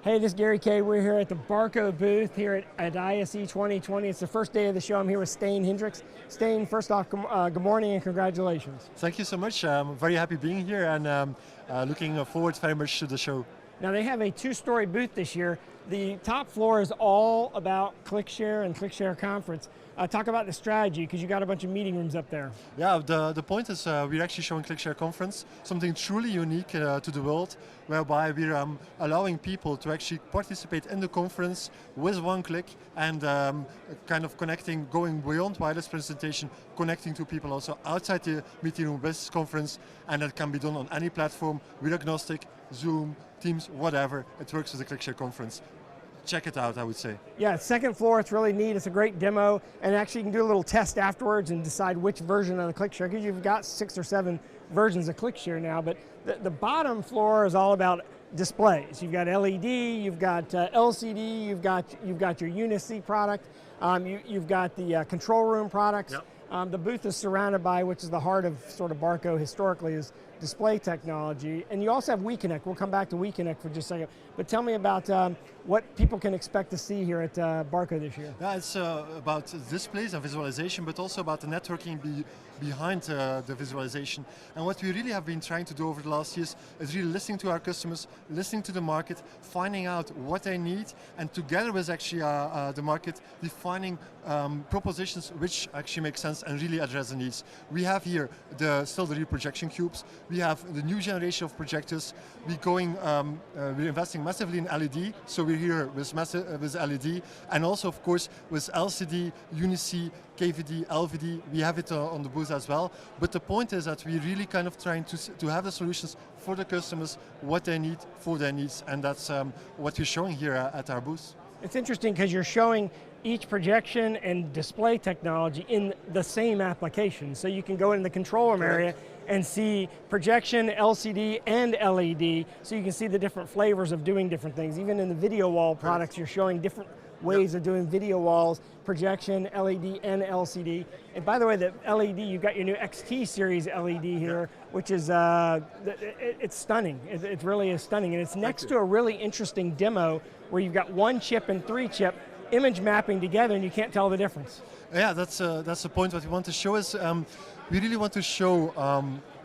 Hey, this is Gary Kay. We're here at the Barco booth here at ISE 2020. It's the first day of the show. I'm here with Stijn Hendricks. Stijn, first off, good morning and congratulations. Thank you so much. I'm very happy being here and looking forward very much to the show. Now they have a two-story booth this year. The top floor is all about ClickShare and ClickShare Conference. Talk about the strategy, because you got a bunch of meeting rooms up there. Yeah, the point is we're actually showing ClickShare Conference, something truly unique to the world, whereby we're allowing people to actually participate in the conference with one click and kind of connecting, going beyond wireless presentation, connecting to people also outside the meeting room with conference, and that can be done on any platform. We're agnostic, Zoom, Teams, whatever, it works with the ClickShare Conference. Check it out, I would say. Yeah, second floor, it's really neat. It's a great demo, and actually you can do a little test afterwards and decide which version of the ClickShare, because you've got 6 or 7 versions of ClickShare now, but the bottom floor is all about displays. You've got LED, you've got LCD, you've got your UniSee product, you've got the control room products. Yep. The booth is surrounded by, which is the heart of sort of Barco historically, is display technology. And you also have WeConnect. We'll come back to WeConnect for just a second. But tell me about what people can expect to see here at Barco this year. Yeah, it's about displays and visualization, but also about the networking behind the visualization. And what we really have been trying to do over the last years is really listening to our customers, listening to the market, finding out what they need, and together with actually the market, defining propositions which actually make sense and really address the needs. We have here still the real projection cubes. We have the new generation of projectors. We're investing massively in LED, so we're here with LED, and also of course with LCD, UniSee, KVD, LVD, we have it on the booth as well. But the point is that we're really kind of trying to have the solutions for the customers, what they need for their needs, and that's what we're showing here at our booth. It's interesting because you're showing each projection and display technology in the same application. So you can go in the control room area and see projection, LCD, and LED, so you can see the different flavors of doing different things. Even in the video wall products, you're showing different ways of doing video walls, projection, LED, and LCD. And by the way, the LED, you've got your new XT series LED here, which is, it's stunning. It really is stunning. And it's next to a really interesting demo where you've got 1 chip and 3 chip image mapping together and you can't tell the difference. Yeah, that's the point. What we want to show is, we really want to show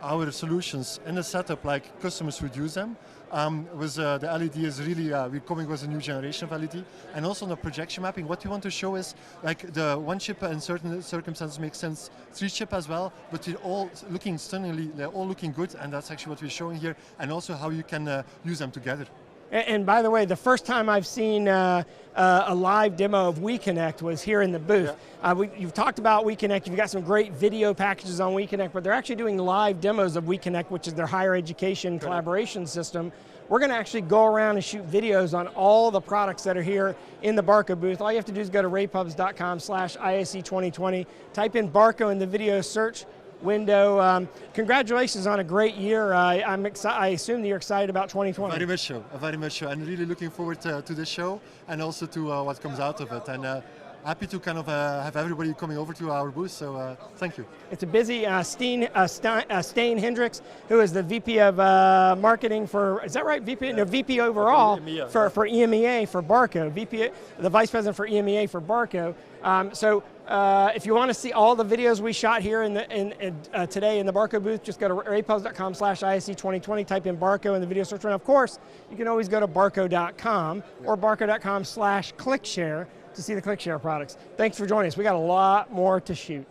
our solutions in a setup like customers would use them. The LED is really, we're coming with a new generation of LED. And also on the projection mapping, what we want to show is, like the 1 chip in certain circumstances makes sense, 3 chip as well, but they're all looking stunningly, they're all looking good, and that's actually what we're showing here, and also how you can use them together. And by the way, the first time I've seen a live demo of WeConnect was here in the booth. Yeah. You've talked about WeConnect, you've got some great video packages on WeConnect, but they're actually doing live demos of WeConnect, which is their higher education collaboration system. We're going to actually go around and shoot videos on all the products that are here in the Barco booth. All you have to do is go to raypubs.com/ISE2020, type in Barco in the video search window. Congratulations on a great year. I assume that you're excited about 2020. Very much so, very much so. I'm really looking forward to this show and also to what comes out of it. And happy to kind of have everybody coming over to our booth, so thank you. It's a busy, Stijn Hendricks, who is the VP of Marketing for, is that right, VP? No, VP overall for EMEA for Barco, the Vice President for EMEA for Barco. If you want to see all the videos we shot here today in the Barco booth, just go to raypubs.com/ISE2020, type in Barco in the video search. And of course, you can always go to barco.com or barco.com/ClickShare to see the ClickShare products. Thanks for joining us. We got a lot more to shoot.